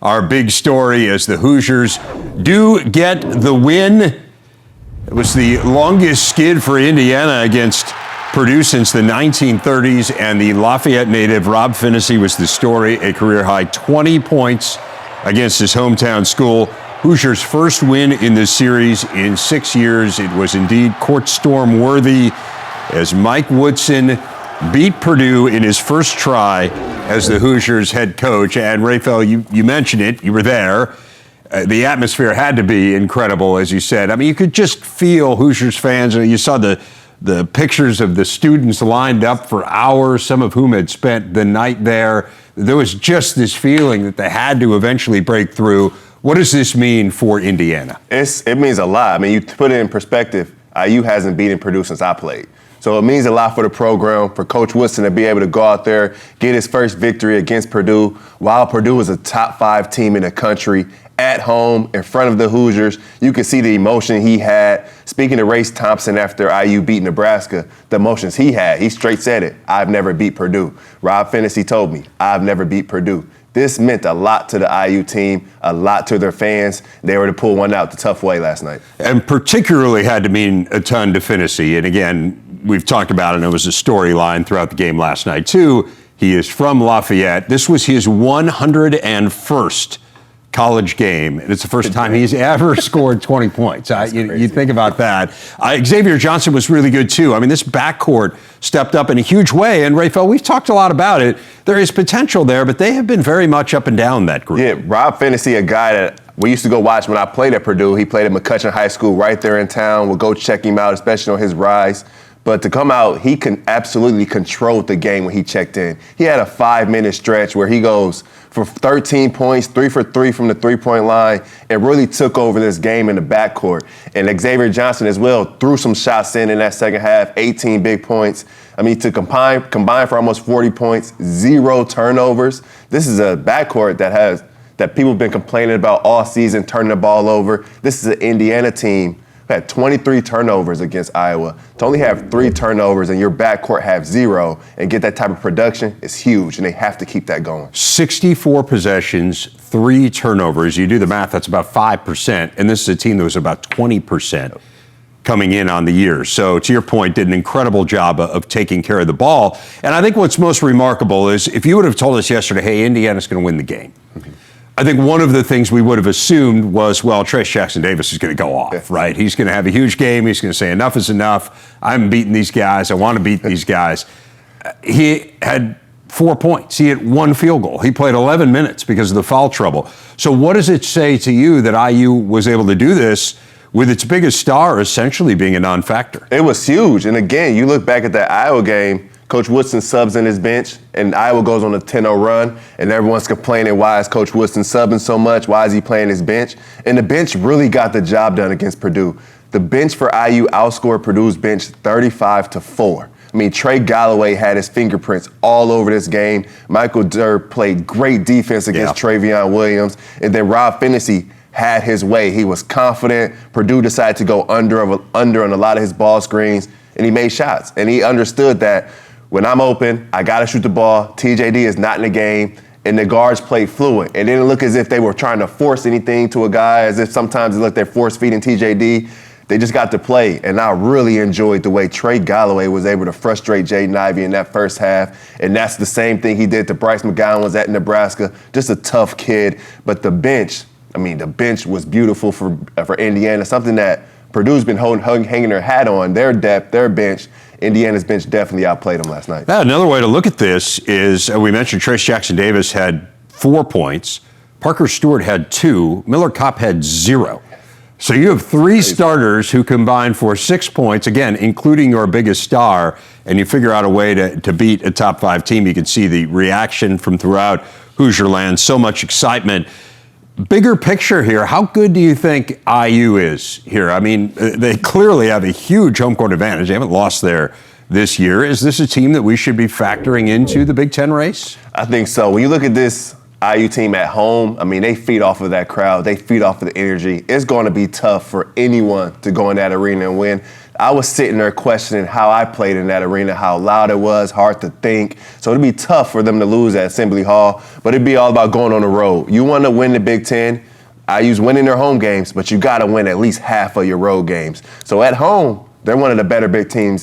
Our big story as the Hoosiers do get the win. It was the longest skid for Indiana against Purdue since the 1930s, and the Lafayette native Rob Phinisee was the story, a career-high 20 points against his hometown school. Hoosiers' first win in this series in 6 years. It was indeed court storm worthy as Mike Woodson beat Purdue in his first try as the Hoosiers head coach. And Raphael, you mentioned it, you were there. The atmosphere had to be incredible, as you said. I mean, you could just feel Hoosiers fans. You saw the pictures of the students lined up for hours, some of whom had spent the night there. There was just this feeling that they had to eventually break through. What does this mean for Indiana? It means a lot. I mean, you put it in perspective, IU hasn't beaten Purdue since I played. So it means a lot for the program, for Coach Woodson to be able to go out there, get his first victory against Purdue, while Purdue was a top 5 team in the country, at home, in front of the Hoosiers. You can see the emotion he had. Speaking to Race Thompson after IU beat Nebraska, the emotions he had, he straight said it, I've never beat Purdue. Rob Phinisee told me, I've never beat Purdue. This meant a lot to the IU team, a lot to their fans. They were to pull one out the tough way last night. And particularly had to mean a ton to Phinisee. And again, we've talked about it, and it was a storyline throughout the game last night, too. He is from Lafayette. This was his 101st college game, and it's the first time he's ever scored 20 points. You think about that. Xavier Johnson was really good, too. I mean, this backcourt stepped up in a huge way, and Raphael, we've talked a lot about it. There is potential there, but they have been very much up and down, that group. Yeah, Rob Phinisee, a guy that we used to go watch when I played at Purdue. He played at McCutcheon High School right there in town. We'll go check him out, especially on his rise. But to come out, he can absolutely control the game when he checked in. He had a 5-minute stretch where he goes for 13 points, 3 for 3 from the three-point line, and really took over this game in the backcourt. And Xavier Johnson as well threw some shots in that second half, 18 big points. I mean, to combine for almost 40 points, 0 turnovers. This is a backcourt that people have been complaining about all season, turning the ball over. This is an Indiana team had 23 turnovers against Iowa. To only have 3 turnovers and your backcourt have 0 and get that type of production is huge, and they have to keep that going. 64 possessions, 3 turnovers. You do the math, that's about 5%, and this is a team that was about 20% coming in on the year. So to your point, did an incredible job of taking care of the ball. And I think what's most remarkable is if you would have told us yesterday, hey, Indiana's going to win the game, I think one of the things we would have assumed was, well, Trayce Jackson-Davis is going to go off, right? He's going to have a huge game. He's going to say, enough is enough. I'm beating these guys. I want to beat these guys. He had 4 points. He hit 1 field goal. He played 11 minutes because of the foul trouble. So what does it say to you that IU was able to do this with its biggest star essentially being a non-factor? It was huge. And again, you look back at that Iowa game, Coach Woodson subs in his bench, and Iowa goes on a 10-0 run, and everyone's complaining, why is Coach Woodson subbing so much? Why is he playing his bench? And the bench really got the job done against Purdue. The bench for IU outscored Purdue's bench 35-4. I mean, Trey Galloway had his fingerprints all over this game. Michael Durr played great defense against Travion Williams. And then Rob Phinisee had his way. He was confident. Purdue decided to go under on a lot of his ball screens, and he made shots. And he understood that when I'm open, I got to shoot the ball. TJD is not in the game, and the guards played fluid. It didn't look as if they were trying to force anything to a guy, as if sometimes it looked they're force-feeding TJD. They just got to play, and I really enjoyed the way Trey Galloway was able to frustrate Jaden Ivey in that first half, and that's the same thing he did to Bryce McGowan at Nebraska. Just a tough kid, but the bench was beautiful for Indiana, something that Purdue's been hanging their hat on, their depth, their bench. Indiana's bench definitely outplayed them last night. Now, another way to look at this is, we mentioned Trayce Jackson-Davis had 4 points. Parker Stewart had 2. Miller Kopp had 0. So you have 3 starters who combined for 6 points, again, including your biggest star, and you figure out a way to beat a top 5 team. You can see the reaction from throughout Hoosier land, so much excitement. Bigger picture here, how good do you think IU is here? I mean, they clearly have a huge home court advantage. They haven't lost there this year. Is this a team that we should be factoring into the Big Ten race? I think so. When you look at this IU team at home, I mean, they feed off of that crowd. They feed off of the energy. It's going to be tough for anyone to go in that arena and win. I was sitting there questioning how I played in that arena, how loud it was, hard to think. So it'd be tough for them to lose at Assembly Hall, but it'd be all about going on the road. You want to win the Big Ten. IU's winning their home games, but you got to win at least half of your road games. So at home, they're one of the better Big Ten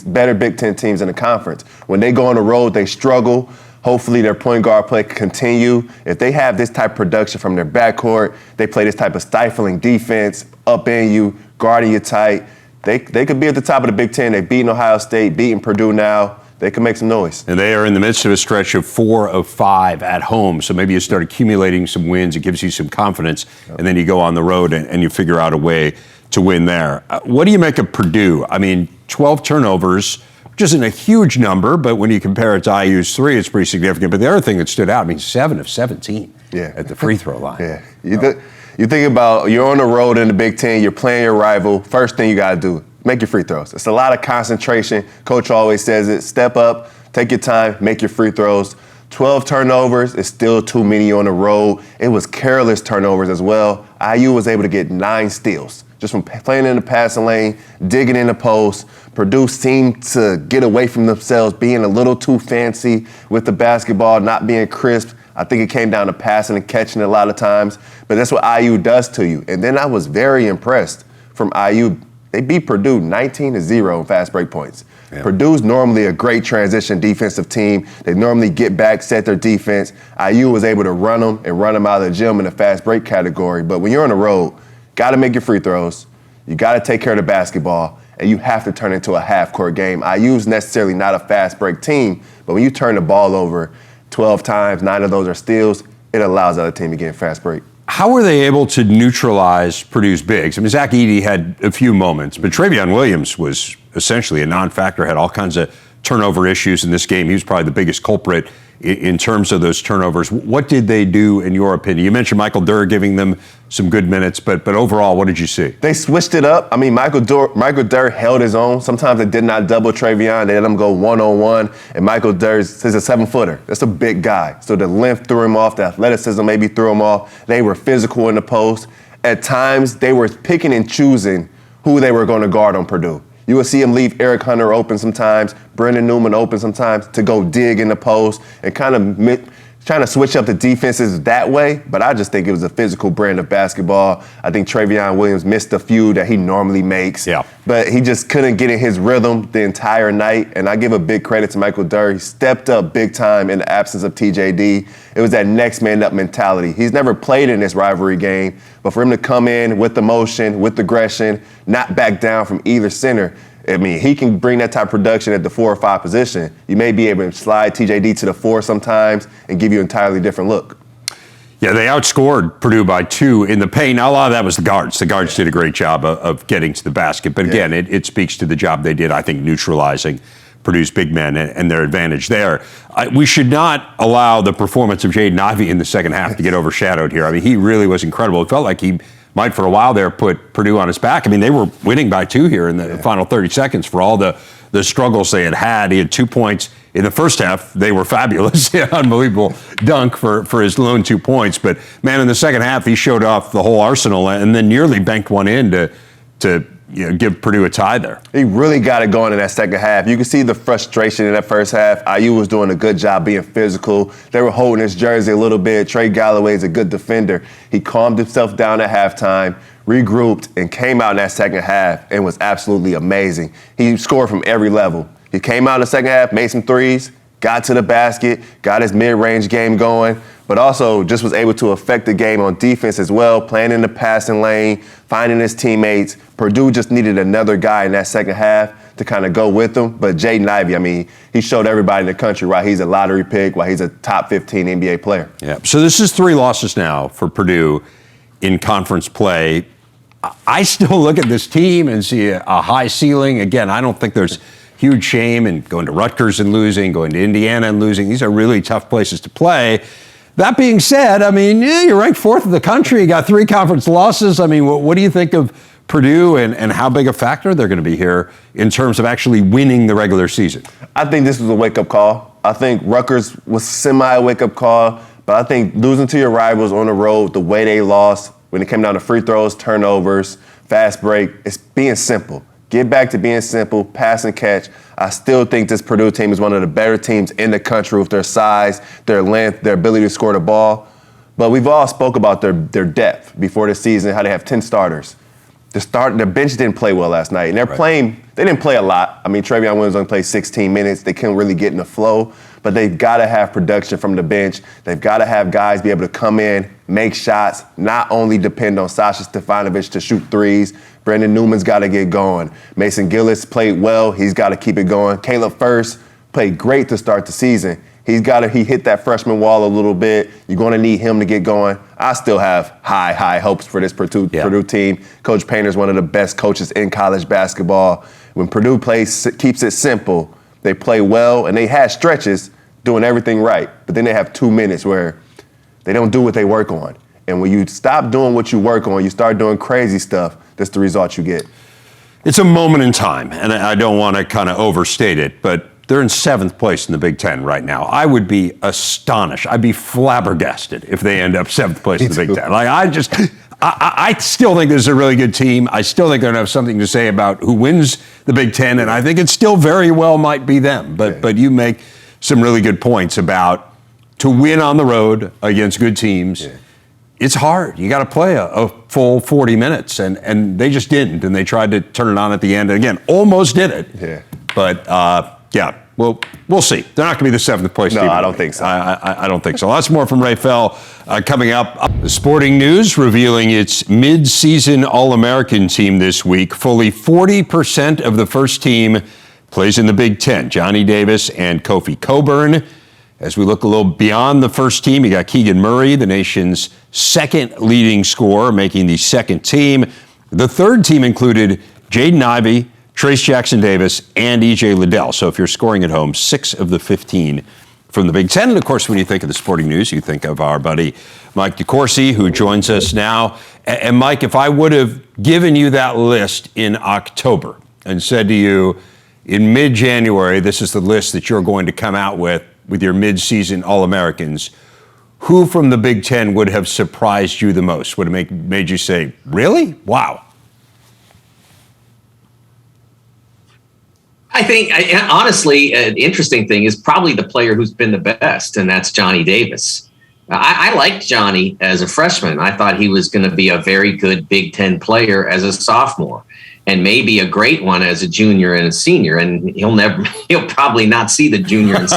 teams in the conference. When they go on the road, they struggle. Hopefully their point guard play can continue. If they have this type of production from their backcourt, they play this type of stifling defense, up in you, guarding you tight, they could be at the top of the Big Ten. They've beaten Ohio State, beaten Purdue now. They can make some noise. And they are in the midst of a stretch of 4 of 5 at home. So maybe you start accumulating some wins. It gives you some confidence. And then you go on the road and you figure out a way to win there. What do you make of Purdue? I mean, 12 turnovers, which isn't a huge number, but when you compare it to IU's 3, it's pretty significant. But the other thing that stood out, I mean, 7 of 17 at the free throw line. Yeah. You think about, you're on the road in the Big Ten, you're playing your rival. First thing you got to do, make your free throws. It's a lot of concentration. Coach always says it. Step up, take your time, make your free throws. 12 turnovers is still too many on the road. It was careless turnovers as well. IU was able to get 9 steals just from playing in the passing lane, digging in the post. Purdue seemed to get away from themselves, being a little too fancy with the basketball, not being crisp. I think it came down to passing and catching a lot of times, but that's what IU does to you. And then I was very impressed from IU. They beat Purdue 19-0 in fast break points. Yeah. Purdue's normally a great transition defensive team. They normally get back, set their defense. IU was able to run them out of the gym in the fast break category. But when you're on the road, got to make your free throws. You got to take care of the basketball, and you have to turn it into a half-court game. IU's necessarily not a fast break team, but when you turn the ball over 12 times, 9 of those are steals, it allows the other team to get in fast break. How were they able to neutralize Purdue's bigs? I mean, Zach Edey had a few moments, but Travion Williams was essentially a non-factor, had all kinds of turnover issues in this game. He was probably the biggest culprit in terms of those turnovers. What did they do, in your opinion? You mentioned Michael Durr giving them some good minutes, but overall, what did you see? They switched it up. I mean, Michael Durr held his own. Sometimes they did not double Travion. They let him go one-on-one, and Michael Durr is a 7-footer. That's a big guy. So the length threw him off. The athleticism maybe threw him off. They were physical in the post. At times, they were picking and choosing who they were going to guard on Purdue. You will see him leave Eric Hunter open sometimes, Brendan Newman open sometimes to go dig in the post and kind of trying to switch up the defenses that way. But I just think it was a physical brand of basketball. I think Travion Williams missed a few that he normally makes. Yeah. But he just couldn't get in his rhythm the entire night. And I give a big credit to Michael Durr. He stepped up big time in the absence of TJD. It was that next man up mentality. He's never played in this rivalry game, but for him to come in with emotion, with aggression, not back down from either center, I mean, he can bring that type of production at the 4 or 5 position. You may be able to slide TJD to the 4 sometimes and give you an entirely different look. Yeah, they outscored Purdue by 2 in the paint. Now, a lot of that was the guards. The guards did a great job of getting to the basket. But again, it speaks to the job they did, I think, neutralizing Purdue's big men and their advantage there. We should not allow the performance of Jaden Ivey in the second half to get overshadowed here. I mean, he really was incredible. It felt like he might for a while there put Purdue on his back. I mean, they were winning by 2 here in the final 30 seconds for all the struggles they had. He had 2 points in the first half. They were fabulous. Unbelievable dunk for his lone 2 points. But, man, in the second half, he showed off the whole arsenal and then nearly banked one in to give Purdue a tie there. He really got it going in that second half. You can see the frustration in that first half. IU was doing a good job being physical. They were holding his jersey a little bit. Trey Galloway is a good defender. He calmed himself down at halftime, regrouped, and came out in that second half and was absolutely amazing. He scored from every level. He came out in the second half, made some threes, got to the basket, got his mid-range game going, but also just was able to affect the game on defense as well, playing in the passing lane, finding his teammates. Purdue just needed another guy in that second half to kind of go with him. But Jaden Ivey, I mean, he showed everybody in the country why he's a lottery pick, why he's a top 15 NBA player. Yeah. So this is 3 losses now for Purdue in conference play. I still look at this team and see a high ceiling. Again, I don't think there's huge shame in going to Rutgers and losing, going to Indiana and losing. These are really tough places to play. That being said, I mean, you're ranked 4th in the country. You got 3 conference losses. I mean, what do you think of Purdue and how big a factor they're going to be here in terms of actually winning the regular season? I think this was a wake-up call. I think Rutgers was semi-wake-up call, but I think losing to your rivals on the road, the way they lost, when it came down to free throws, turnovers, fast break, it's being simple. Get back to being simple, pass and catch. I still think this Purdue team is one of the better teams in the country with their size, their length, their ability to score the ball. But we've all spoke about their depth before the season, how they have 10 starters. The bench didn't play well last night, and they didn't play a lot. I mean, Travion Williams only played 16 minutes. They couldn't really get in the flow, but they've got to have production from the bench. They've got to have guys be able to come in, make shots, not only depend on Sasha Stefanovic to shoot threes. Brandon Newman's got to get going. Mason Gillis played well. He's got to keep it going. Caleb First played great to start the season. He hit that freshman wall a little bit. You're going to need him to get going. I still have high hopes for this Purdue team. Coach Painter's one of the best coaches in college basketball. When Purdue keeps it simple, they play well, and they had stretches doing everything right. But then they have 2 minutes where they don't do what they work on. And when you stop doing what you work on, you start doing crazy stuff, that's the result you get. It's a moment in time, and I don't want to kind of overstate it, but they're in 7th place in the Big Ten right now. I would be astonished. I'd be flabbergasted if they end up 7th place in the Big Ten. Like, I still think this is a really good team. I still think they're going to have something to say about who wins the Big Ten, and I think it still very well might be them. But you make some really good points about to win on the road against good teams. Yeah. It's hard. You got to play a full 40 minutes, and they just didn't, and they tried to turn it on at the end, and again, almost did it. Yeah. But, yeah, well, we'll see. They're not going to be the 7th place team. No, I don't think so. I don't think so. Lots more from Ray Fell coming up. The Sporting News revealing its mid-season All-American team this week. Fully 40% of the first team plays in the Big Ten. Johnny Davis and Kofi Coburn. As we look a little beyond the first team, you got Keegan Murray, the nation's second leading scorer, making the second team. The third team included Jaden Ivey, Trace Jackson-Davis, and E.J. Liddell. So if you're scoring at home, 6 of the 15 from the Big Ten. And, of course, when you think of the Sporting News, you think of our buddy Mike DeCourcy, who joins us now. And, Mike, if I would have given you that list in October and said to you, in mid-January, this is the list that you're going to come out with your mid-season All-Americans, who from the Big Ten would have surprised you the most? Would have made you say, really? Wow. I think, honestly, an interesting thing is probably the player who's been the best, and that's Johnny Davis. I liked Johnny as a freshman. I thought he was going to be a very good Big Ten player as a sophomore, and maybe a great one as a junior and a senior. And he'll probably not see the junior and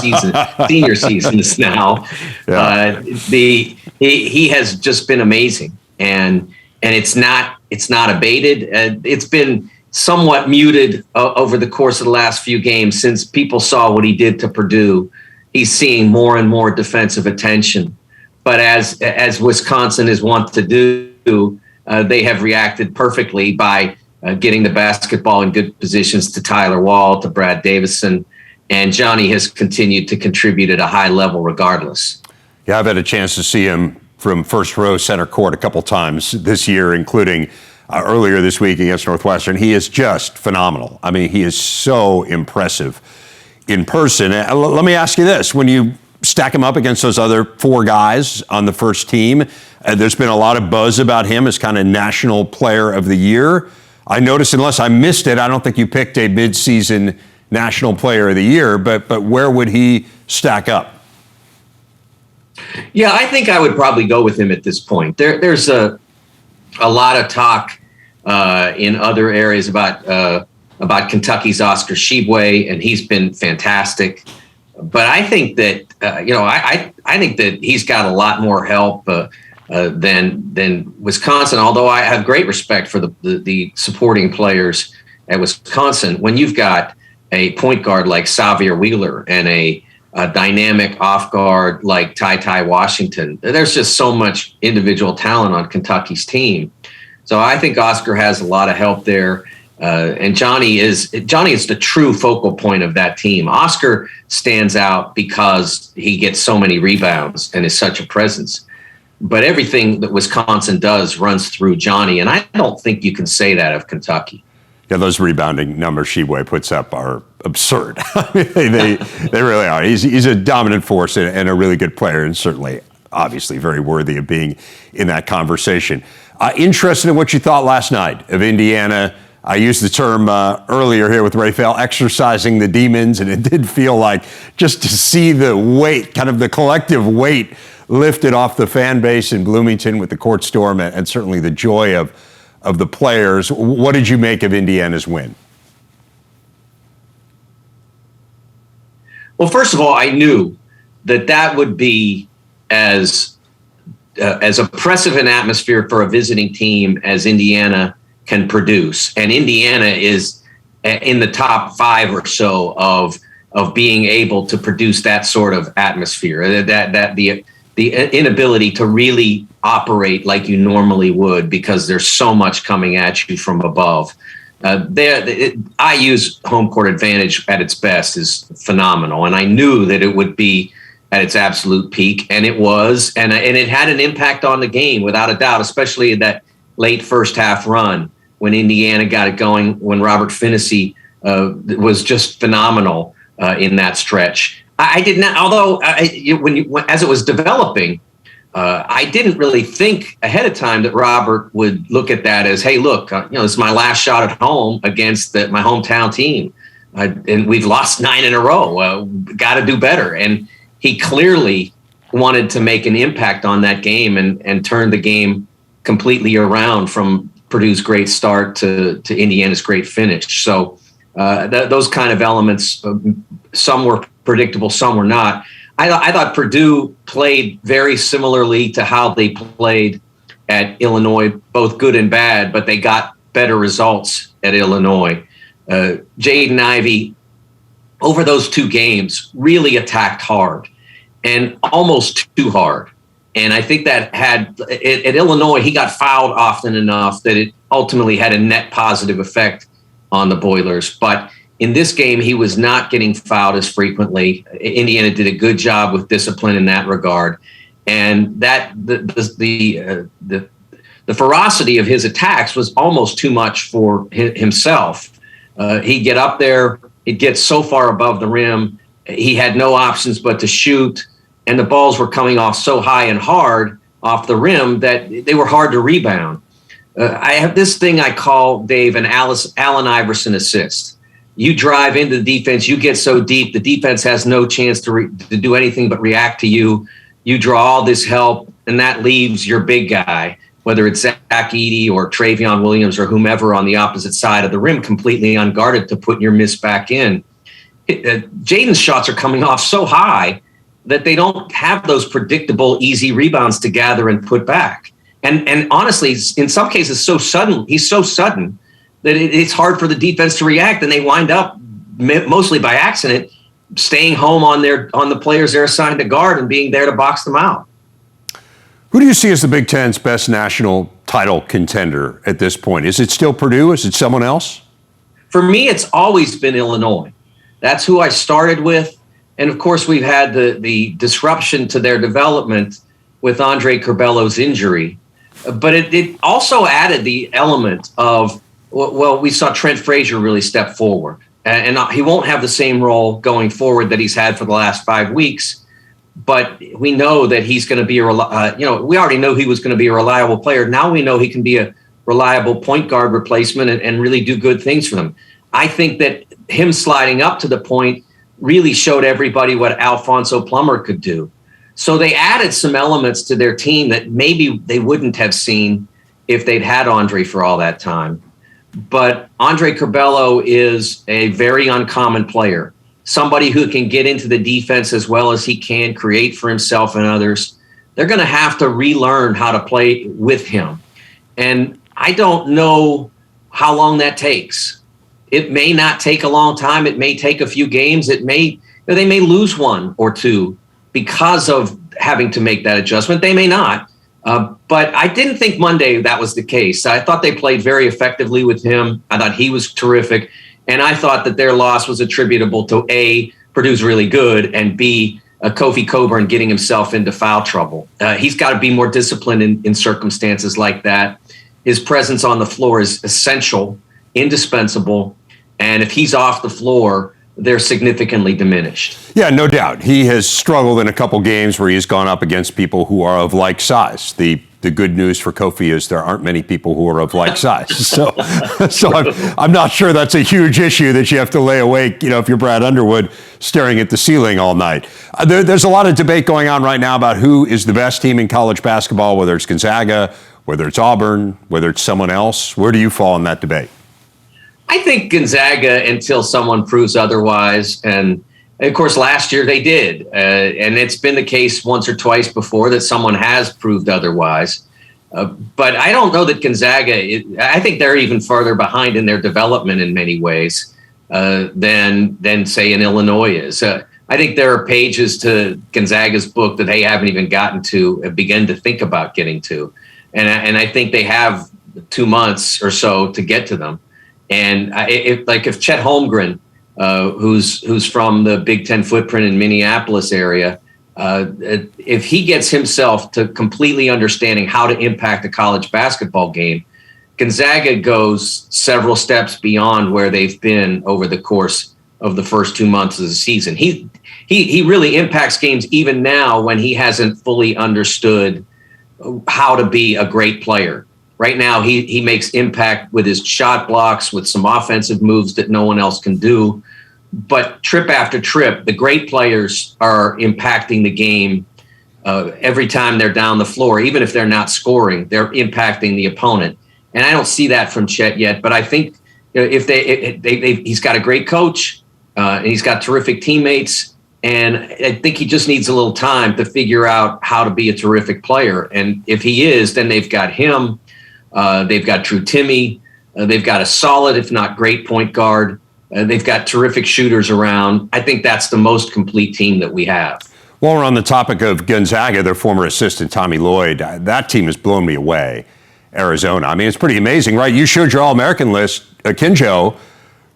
senior seasons now. Yeah. He has just been amazing, and it's not abated. It's been somewhat muted over the course of the last few games since people saw what he did to Purdue. He's seeing more and more defensive attention. But as Wisconsin is wont to do, they have reacted perfectly by getting the basketball in good positions to Tyler Wall, to Brad Davison, and Johnny has continued to contribute at a high level regardless. Yeah, I've had a chance to see him from first row center court a couple times this year, including earlier this week against Northwestern. He is just phenomenal. I mean, he is so impressive in person. Let me ask you this. When you stack him up against those other 4 guys on the first team, there's been a lot of buzz about him as kind of National Player of the Year. I noticed, unless I missed it, I don't think you picked a mid-season National Player of the Year, but where would he stack up? Yeah, I think I would probably go with him at this point. There's a lot of talk in other areas about Kentucky's Oscar Tshiebwe, and he's been fantastic. But I think that I think that he's got a lot more help than Wisconsin. Although I have great respect for the supporting players at Wisconsin. When you've got a point guard like Xavier Wheeler and a dynamic off guard like Ty Washington, there's just so much individual talent on Kentucky's team. So I think Oscar has a lot of help there. And Johnny is the true focal point of that team. Oscar stands out because he gets so many rebounds and is such a presence. But everything that Wisconsin does runs through Johnny, and I don't think you can say that of Kentucky. Yeah, those rebounding numbers Tshiebwe puts up are absurd. they really are. He's a dominant force and a really good player, and certainly, obviously, very worthy of being in that conversation. Interested in what you thought last night of Indiana I used the term earlier here with Rafael, exercising the demons, and it did feel like just to see the weight, kind of the collective weight lifted off the fan base in Bloomington with the court storm and certainly the joy of the players. What did you make of Indiana's win? Well, first of all, I knew that would be as oppressive an atmosphere for a visiting team as Indiana can produce. And Indiana is in the top 5 or so of being able to produce that sort of atmosphere, that the inability to really operate like you normally would because there's so much coming at you from above. IU's home court advantage at its best is phenomenal, and I knew that it would be at its absolute peak, and it was, and it had an impact on the game without a doubt, especially that late first half run when Indiana got it going, when Robert Finney was just phenomenal in that stretch. I did not, although as it was developing, I didn't really think ahead of time that Robert would look at that as, hey, look, this is my last shot at home against my hometown team. And we've lost 9 in a row. Got to do better. And he clearly wanted to make an impact on that game and turn the game completely around from Purdue's great start to Indiana's great finish. So those kind of elements, some were predictable, some were not. I thought Purdue played very similarly to how they played at Illinois, both good and bad, but they got better results at Illinois. Jaden Ivey, over those 2 games, really attacked hard and almost too hard. And I think that at Illinois, he got fouled often enough that it ultimately had a net positive effect on the Boilers. But in this game, he was not getting fouled as frequently. Indiana did a good job with discipline in that regard. And that the ferocity of his attacks was almost too much for himself. He'd get up there, he'd get so far above the rim, he had no options but to shoot, and the balls were coming off so high and hard off the rim that they were hard to rebound. I have this thing I call, Dave, an Allen Iverson assist. You drive into the defense, you get so deep, the defense has no chance to do anything but react to you. You draw all this help, and that leaves your big guy, whether it's Zach Edey or Travion Williams or whomever on the opposite side of the rim, completely unguarded to put your miss back in. Jaden's shots are coming off so high that they don't have those predictable, easy rebounds to gather and put back. And honestly, in some cases, he's so sudden that it's hard for the defense to react, and they wind up, mostly by accident, staying home on the players they're assigned to guard and being there to box them out. Who do you see as the Big Ten's best national title contender at this point? Is it still Purdue? Is it someone else? For me, it's always been Illinois. That's who I started with. And of course, we've had the disruption to their development with Andre Curbello's injury. But it also added the element of, well, we saw Trent Frazier really step forward. And he won't have the same role going forward that he's had for the last 5 weeks. But we know that he's going to be we already know he was going to be a reliable player. Now we know he can be a reliable point guard replacement and really do good things for them. I think that him sliding up to the point really showed everybody what Alfonso Plummer could do. So they added some elements to their team that maybe they wouldn't have seen if they'd had Andre for all that time. But Andre Curbello is a very uncommon player, somebody who can get into the defense as well as he can, create for himself and others. They're going to have to relearn how to play with him. And I don't know how long that takes. It may not take a long time. It may take a few games. They may lose 1 or 2 because of having to make that adjustment. They may not. But I didn't think Monday that was the case. I thought they played very effectively with him. I thought he was terrific. And I thought that their loss was attributable to A, Purdue's really good, and B, Kofi Coburn getting himself into foul trouble. He's got to be more disciplined in circumstances like that. His presence on the floor is essential, indispensable. And if he's off the floor, they're significantly diminished. Yeah, no doubt. He has struggled in a couple games where he's gone up against people who are of like size. The The good news for Kofi is there aren't many people who are of like size. So I'm not sure that's a huge issue that you have to lay awake, if you're Brad Underwood, staring at the ceiling all night. There's a lot of debate going on right now about who is the best team in college basketball, whether it's Gonzaga, whether it's Auburn, whether it's someone else. Where do you fall in that debate? I think Gonzaga until someone proves otherwise. And of course, last year they did. And it's been the case once or twice before that someone has proved otherwise. But I don't know that Gonzaga, I think they're even farther behind in their development in many ways than say, an Illinois is. I think there are pages to Gonzaga's book that they haven't even gotten to, begin to think about getting to. And I think they have 2 months or so to get to them. And if Chet Holmgren, who's from the Big Ten footprint in Minneapolis area, if he gets himself to completely understanding how to impact a college basketball game, Gonzaga goes several steps beyond where they've been over the course of the first 2 months of the season. He really impacts games even now when he hasn't fully understood how to be a great player. Right now, he makes impact with his shot blocks, with some offensive moves that no one else can do. But trip after trip, the great players are impacting the game every time they're down the floor. Even if they're not scoring, they're impacting the opponent. And I don't see that from Chet yet. But I think if he's got a great coach, and he's got terrific teammates, and I think he just needs a little time to figure out how to be a terrific player. And if he is, then they've got him. They've got Drew Timme. They've got a solid, if not great, point guard. They've got terrific shooters around. I think that's the most complete team that we have. While we're on the topic of Gonzaga, their former assistant, Tommy Lloyd, that team has blown me away. Arizona. I mean, it's pretty amazing, right? You showed your All-American list, Kinjo,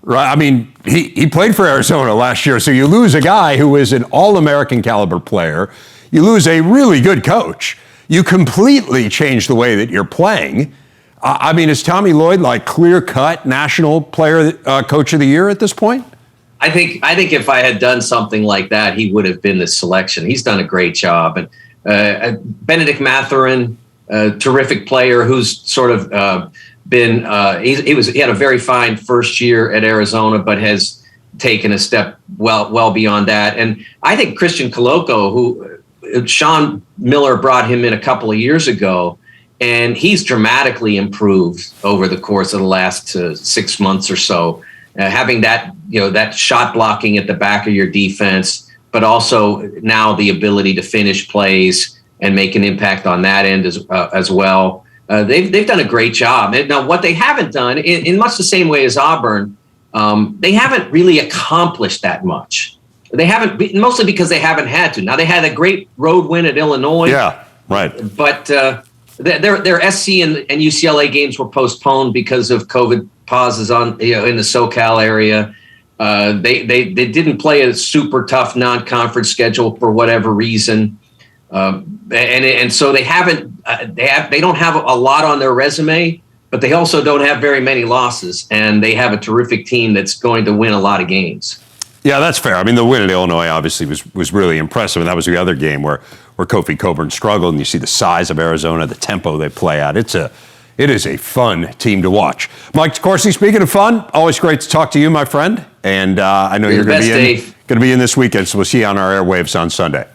right? I mean, he played for Arizona last year, so you lose a guy who is an All-American caliber player. You lose a really good coach. You completely change the way that you're playing. I mean, is Tommy Lloyd like clear-cut national player, coach of the year at this point? I think if I had done something like that, he would have been the selection. He's done a great job. And Benedict Mathurin, terrific player who's sort of been he had a very fine first year at Arizona, but has taken a step well beyond that. And I think Christian Coloco, who Sean Miller brought him in a couple of years ago, and he's dramatically improved over the course of the last 6 months or so. Having that that shot blocking at the back of your defense, but also now the ability to finish plays and make an impact on that end as well. They've done a great job. Now, what they haven't done, in much the same way as Auburn, they haven't really accomplished that much. They haven't, mostly because they haven't had to. Now, they had a great road win at Illinois. Yeah, right. But their SC and UCLA games were postponed because of COVID pauses in the SoCal area. They didn't play a super tough non-conference schedule for whatever reason. And so they don't have a lot on their resume, but they also don't have very many losses, and they have a terrific team that's going to win a lot of games. Yeah, that's fair. I mean, the win at Illinois obviously was really impressive, and that was the other game where Kofi Cockburn struggled, and you see the size of Arizona, the tempo they play at. It is a fun team to watch. Mike DeCourcy, speaking of fun, always great to talk to you, my friend, and I know you're going to be in this weekend, so we'll see you on our airwaves on Sunday.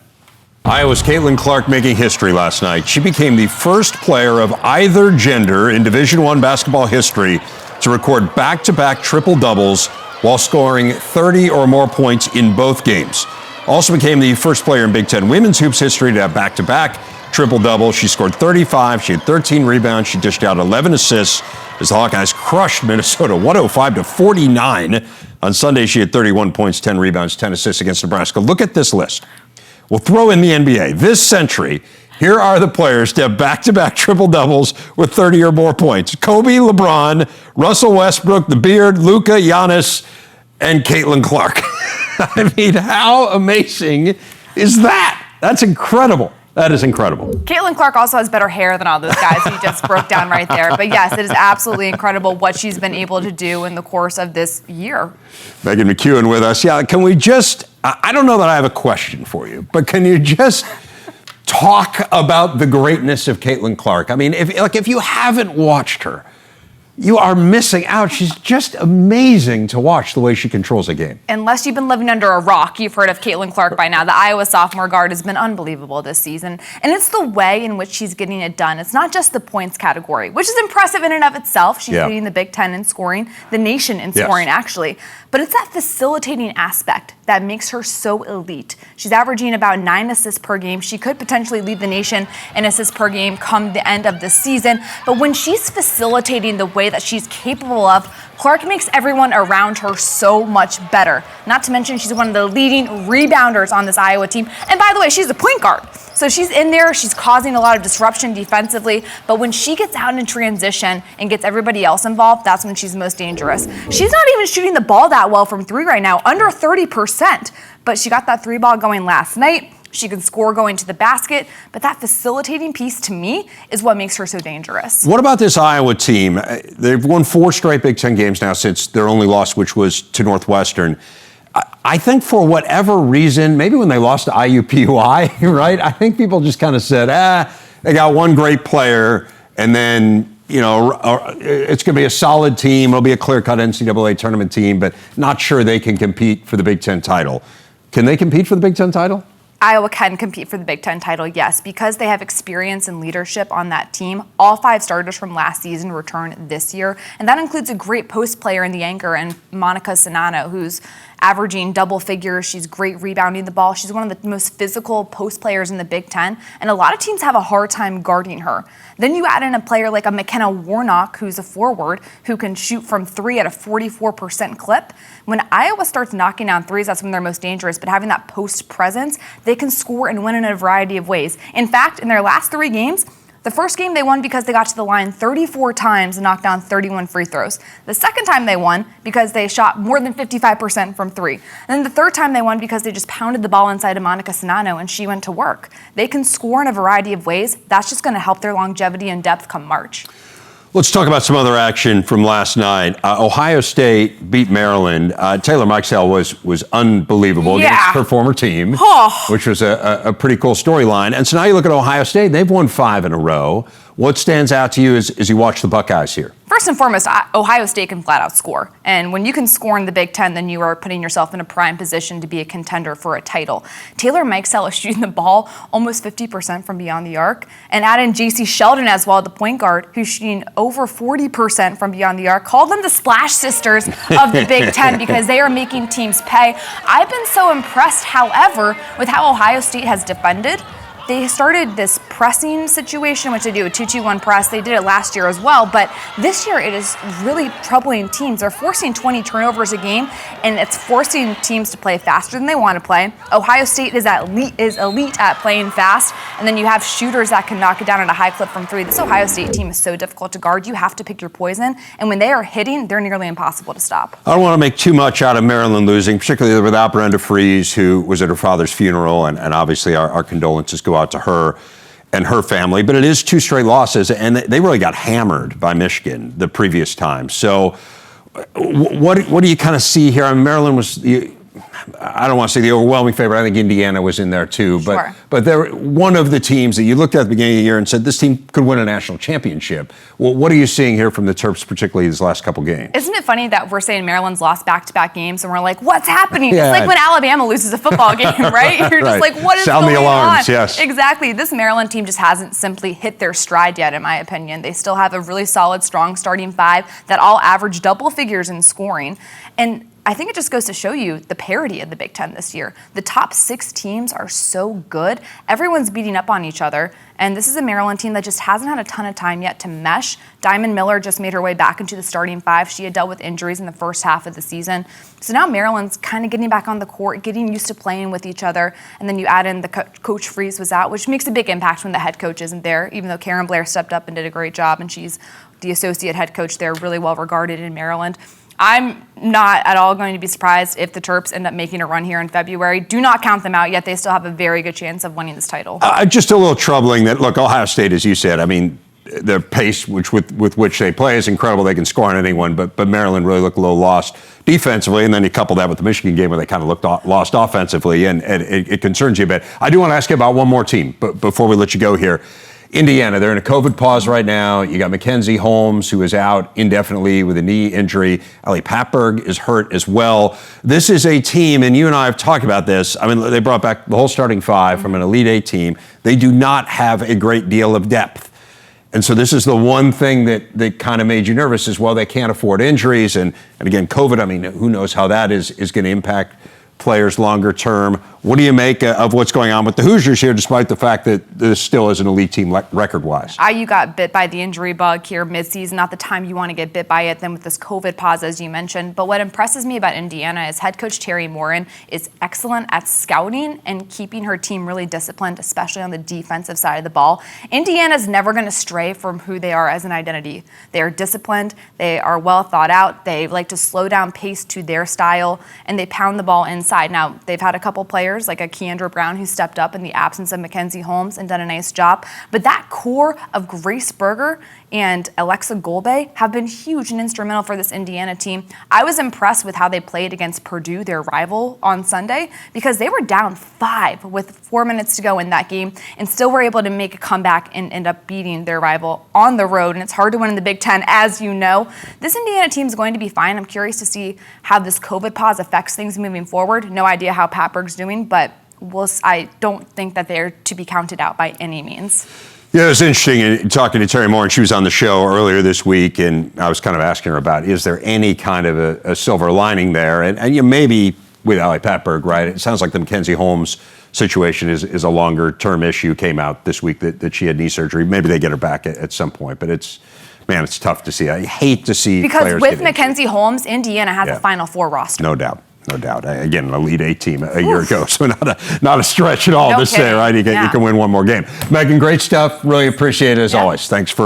Iowa's Caitlin Clark making history last night. She became the first player of either gender in Division I basketball history to record back-to-back triple-doubles while scoring 30 or more points in both games. Also became the first player in Big Ten women's hoops history to have back-to-back triple-double. She scored 35. She had 13 rebounds. She dished out 11 assists as the Hawkeyes crushed Minnesota 105-49. On Sunday, she had 31 points, 10 rebounds, 10 assists against Nebraska. Look at this list. We'll throw in the NBA. This century, here are the players to have back-to-back triple-doubles with 30 or more points. Kobe, LeBron, Russell Westbrook, the Beard, Luka, Giannis, and Caitlin Clark. I mean, how amazing is that? That's incredible. That is incredible. Caitlin Clark also has better hair than all those guys you just broke down right there. But yes, it is absolutely incredible what she's been able to do in the course of this year. Megan McEwen with us. Yeah, can we just, I don't know that I have a question for you, but can you just talk about the greatness of Caitlin Clark. I mean, if you haven't watched her, you are missing out. She's just amazing to watch the way she controls a game. Unless you've been living under a rock, you've heard of Caitlin Clark by now. The Iowa sophomore guard has been unbelievable this season. And it's the way in which she's getting it done. It's not just the points category, which is impressive in and of itself. She's leading the Big Ten in scoring, the nation in scoring, actually. But it's that facilitating aspect that makes her so elite. She's averaging about 9 assists per game. She could potentially lead the nation in assists per game come the end of the season. But when she's facilitating the way that she's capable of, Clark makes everyone around her so much better. Not to mention she's one of the leading rebounders on this Iowa team. And by the way, she's a point guard. So she's in there, she's causing a lot of disruption defensively, but when she gets out in transition and gets everybody else involved, that's when she's most dangerous. She's not even shooting the ball that well from three right now, under 30%, but she got that three ball going last night. She can score going to the basket, but that facilitating piece to me is what makes her so dangerous. What about this Iowa team? They've won 4 straight Big Ten games now since their only loss, which was to Northwestern. I think for whatever reason, maybe when they lost to IUPUI, right? I think people just kind of said, they got one great player, and then, it's going to be a solid team. It'll be a clear-cut NCAA tournament team, but not sure they can compete for the Big Ten title. Can they compete for the Big Ten title? Iowa can compete for the Big Ten title, yes, because they have experience and leadership on that team. All 5 starters from last season return this year, and that includes a great post player in the anchor and Monica Sinano, who's averaging double figures. She's great rebounding the ball. She's one of the most physical post players in the Big Ten, and a lot of teams have a hard time guarding her. Then you add in a player like a McKenna Warnock, who's a forward, who can shoot from 3 at a 44% clip. When Iowa starts knocking down threes, that's when they're most dangerous, but having that post presence, they can score and win in a variety of ways. In fact, in their last 3 games, the first game they won because they got to the line 34 times and knocked down 31 free throws. The second time they won because they shot more than 55% from 3. And then the third time they won because they just pounded the ball inside of Monica Sinano and she went to work. They can score in a variety of ways. That's just going to help their longevity and depth come March. Let's talk about some other action from last night. Ohio State beat Maryland. Taylor Mikesell was unbelievable against her former team, which was a pretty cool storyline. And so now you look at Ohio State, they've won 5 in a row. What stands out to you as you watch the Buckeyes here? First and foremost, Ohio State can flat out score. And when you can score in the Big Ten, then you are putting yourself in a prime position to be a contender for a title. Taylor Mikesell is shooting the ball almost 50% from beyond the arc. And add in J.C. Sheldon as well, the point guard, who's shooting over 40% from beyond the arc. Call them the Splash Sisters of the Big Ten because they are making teams pay. I've been so impressed, however, with how Ohio State has defended. They started this pressing situation, which they do a 2-2-1 press. They did it last year as well, but this year it is really troubling teams. They're forcing 20 turnovers a game, and it's forcing teams to play faster than they want to play. Ohio State is elite at playing fast, and then you have shooters that can knock it down at a high clip from 3. This Ohio State team is so difficult to guard. You have to pick your poison, and when they are hitting, they're nearly impossible to stop. I don't want to make too much out of Maryland losing, particularly without Brenda Fries, who was at her father's funeral, and obviously our condolences go out to her and her family, but it is 2 straight losses, and they really got hammered by Michigan the previous time. So what do you kind of see here? I mean, Maryland was, I don't want to say the overwhelming favorite. I think Indiana was in there too, but they're one of the teams that you looked at the beginning of the year and said this team could win a national championship. Well, what are you seeing here from the Terps, particularly these last couple games? Isn't it funny that we're saying Maryland's lost back-to-back games and we're like, what's happening? It's like when Alabama loses a football game, right? You're just like, what is Sound going the alarms, on? Yes. Exactly. This Maryland team just hasn't simply hit their stride yet, in my opinion. They still have a really solid, strong starting 5 that all average double figures in scoring. And I think it just goes to show you the parity of the Big Ten this year. The top 6 teams are so good. Everyone's beating up on each other. And this is a Maryland team that just hasn't had a ton of time yet to mesh. Diamond Miller just made her way back into the starting 5. She had dealt with injuries in the first half of the season. So now Maryland's kind of getting back on the court, getting used to playing with each other. And then you add in the Coach Fries was out, which makes a big impact when the head coach isn't there, even though Karen Blair stepped up and did a great job. And she's the associate head coach there, really well regarded in Maryland. I'm not at all going to be surprised if the Terps end up making a run here in February. Do not count them out yet. They still have a very good chance of winning this title. Just a little troubling that, look, Ohio State, as you said, I mean, their pace with which they play is incredible. They can score on anyone, but Maryland really looked a little lost defensively, and then you couple that with the Michigan game where they kind of looked lost offensively, and it concerns you a bit. I do want to ask you about one more team, but before we let you go here. Indiana, they're in a COVID pause right now. You got Mackenzie Holmes, who is out indefinitely with a knee injury. Ellie Patberg is hurt as well. This is a team, and you and I have talked about this. I mean, they brought back the whole starting five from an Elite Eight team. They do not have a great deal of depth. And so this is the one thing that kind of made you nervous as well. They can't afford injuries. And again, COVID, I mean, who knows how that is going to impact players longer term. What do you make of what's going on with the Hoosiers here, despite the fact that this still is an elite team record-wise? IU got bit by the injury bug here midseason, not the time you want to get bit by it, then with this COVID pause, as you mentioned. But what impresses me about Indiana is head coach Terry Morin is excellent at scouting and keeping her team really disciplined, especially on the defensive side of the ball. Indiana's never going to stray from who they are as an identity. They are disciplined, they are well thought out, they like to slow down pace to their style, and they pound the ball inside. Now, they've had a couple players like a Keandra Brown who stepped up in the absence of Mackenzie Holmes and done a nice job. But that core of Grace Berger and Alexa Golbe have been huge and instrumental for this Indiana team. I was impressed with how they played against Purdue, their rival, on Sunday, because they were down 5 with 4 minutes to go in that game and still were able to make a comeback and end up beating their rival on the road. And it's hard to win in the Big Ten, as you know. This Indiana team is going to be fine. I'm curious to see how this COVID pause affects things moving forward. No idea how Patberg's doing, but I don't think that they're to be counted out by any means. Yeah, it was interesting talking to Terry Morin. She was on the show earlier this week, and I was kind of asking her about, is there any kind of a silver lining there? And you know, maybe with Ellie Patberg, right? It sounds like the Mackenzie Holmes situation is a longer-term issue. Came out this week that she had knee surgery. Maybe they get her back at some point, but it's tough to see. I hate to see because players with Mackenzie Holmes, Indiana has a Final Four roster. No doubt. No doubt. Again, an Elite Eight team a year ago, so not a stretch at all to say, right? You can win one more game. Megan, great stuff. Really appreciate it as always. Thanks for